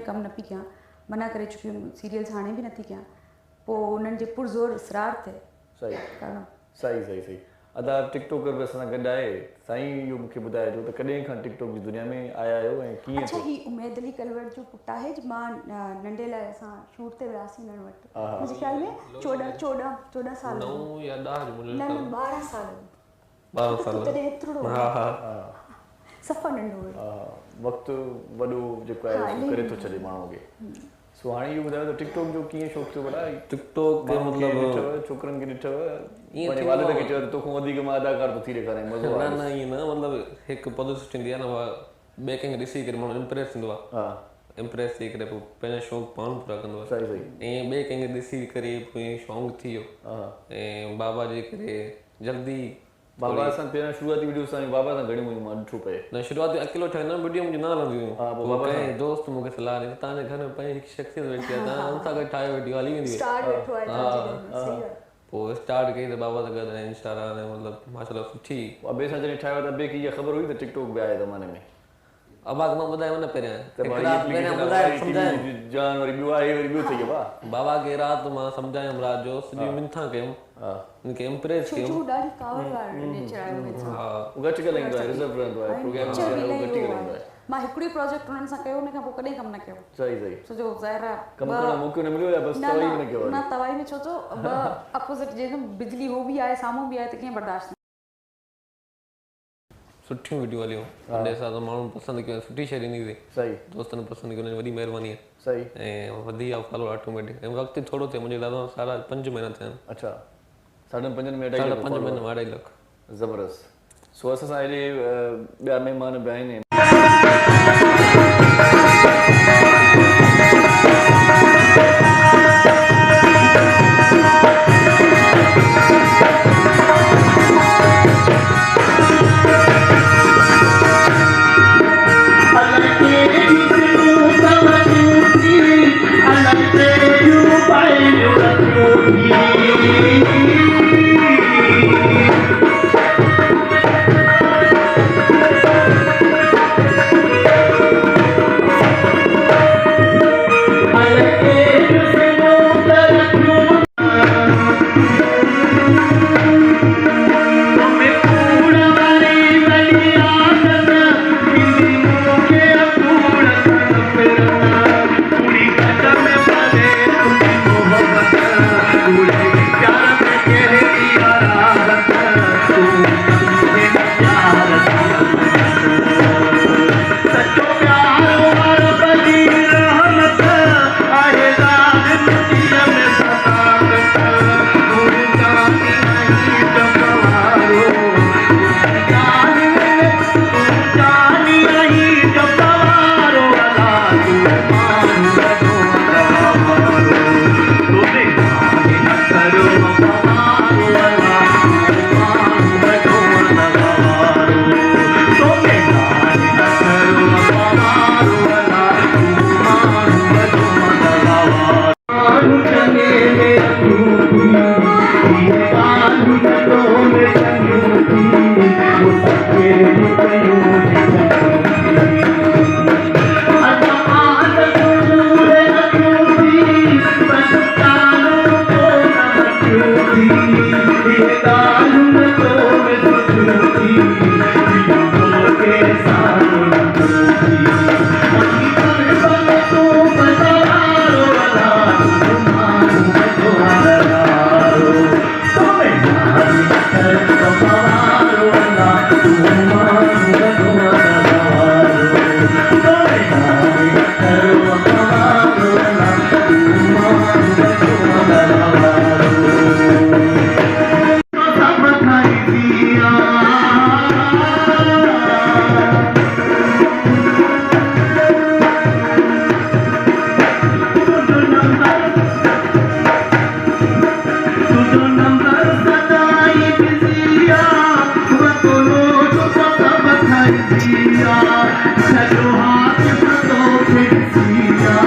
कमु न पई कयां, मना करे चुकी हुयमि, सीरियल्स हाणे बि नथी कयां, पोइ उन्हनि जे पुरज़ोर इसरार थिए सही करणो। सही सही सही। अदा टिकटॉकर बि असां सां गॾु आहे, साईं इहो मूंखे ॿुधाइजो त कॾहिं खां टिकटॉक जी दुनिया में आया आहियो ऐं कीअं? अच्छा, ही उमेद अली कलवट जो पुटु आहे, मां नंढे लाइ असां शूट ते वियासीं हुननि वटि, मुंहिंजे ख़्याल में 14 साल 9 या 10 न 12 साल 12 साल तॾहिं एतिरो सफ़ा नंढो हुयो। वक़्तु वॾो जेको आहे सो करे थो छॾे माण्हू खे। सो हाणे इहो ॿुधायो त टिकटॉक जो कीअं शौक़ु थियो वॾा? टिकटॉक के मतिलबु छोकिरनि खे ॾिठव पंहिंजे वालिद खे चयो त तोखां वधीक मां अदाकार थो थी ॾेखारियां, मज़ो आहे? न ईअं न, मतिलबु हिकु पब्लिसिटी ईंदी आहे न, ॿिए कंहिंखे ॾिसी करे माण्हू इम्प्रेस थींदो आहे, इम्प्रेस थी करे पोइ पंहिंजा शौक़ु पाण पूरा कंदो आहे। सही सही। ऐं ॿिए कंहिंखे ॾिसी करे पोइ शौक़ु थी वियो, ऐं बाबा जे करे जल्दी बाबा सां पहिरियों शुरूआती वीडियो सां बाबा सां घणी मुंहिंजो मां ॾिठो पए न, शुरूआती अकेलो ठहे न, वीडियो मुंहिंजी न हलंदी हुयूं, कंहिं दोस्त मूंखे सलाह ॾिनी तव्हांजे घर में पंहिंजी शख़्सियत वेठी आहे, तव्हां हुन सां गॾु ठाहे वीडियो हली वेंदी आहे। पोइ स्टार्ट कई त बाबा सां गॾु इंस्टाग्राम में, मतिलबु माशाल्लाह सुठी। अबे सां जॾहिं ठाहियो त अबे खे इहा ख़बर हुई त टिकटॉक बि आहे ज़माने में? अबाक मां ॿुधायो न पहिरियां जान वरी ॿियो आहे वरी ॿियो थी वियो आहे। बाबा खे राति मां सम्झायुमि, राति जो सॼी मिंथा कयुमि, उनखे इम्प्रेस कयुमि। घटि ॻाल्हाईंदो आहे, रिज़र्व रहंदो आहे, प्रोग्राम घटि ॻाल्हाईंदो आहे। मां हिकिड़ी प्रोजेक्ट उन्हनि सां कयो, उन खां पोइ कॾहिं कमु न कयो। सही सही। छो ज़ाहिर आहे कमु करण जो मौक़ो न मिलियो या बसि तवाई बि न कयो? न तवाई में छो अपोज़िट जे बिजली हो बि आहे साम्हूं बि आहे त कीअं बर्दाश्त। सुठियूं वीडियो हलियूं, उन हिसाब सां माण्हू पसंदि कयो, सुठी शइ ॾिनी हुई। सही। दोस्तनि पसंदि कयो, उनजी वॾी महिरबानी आहे। सही। ऐं वधी विया फॉलो ऑटोमेटिक, ऐं वक़्तु थोरो थियो, मुंहिंजे दादा 5.5 महीना थिया आहिनि। अच्छा, 5.5 में 5.5 महीने में 2.5 लाख। ज़बरदस्त। सो असां सां हेॾे ॿिया महिमान बि आहिनि। Sejauh hati bertopik sia.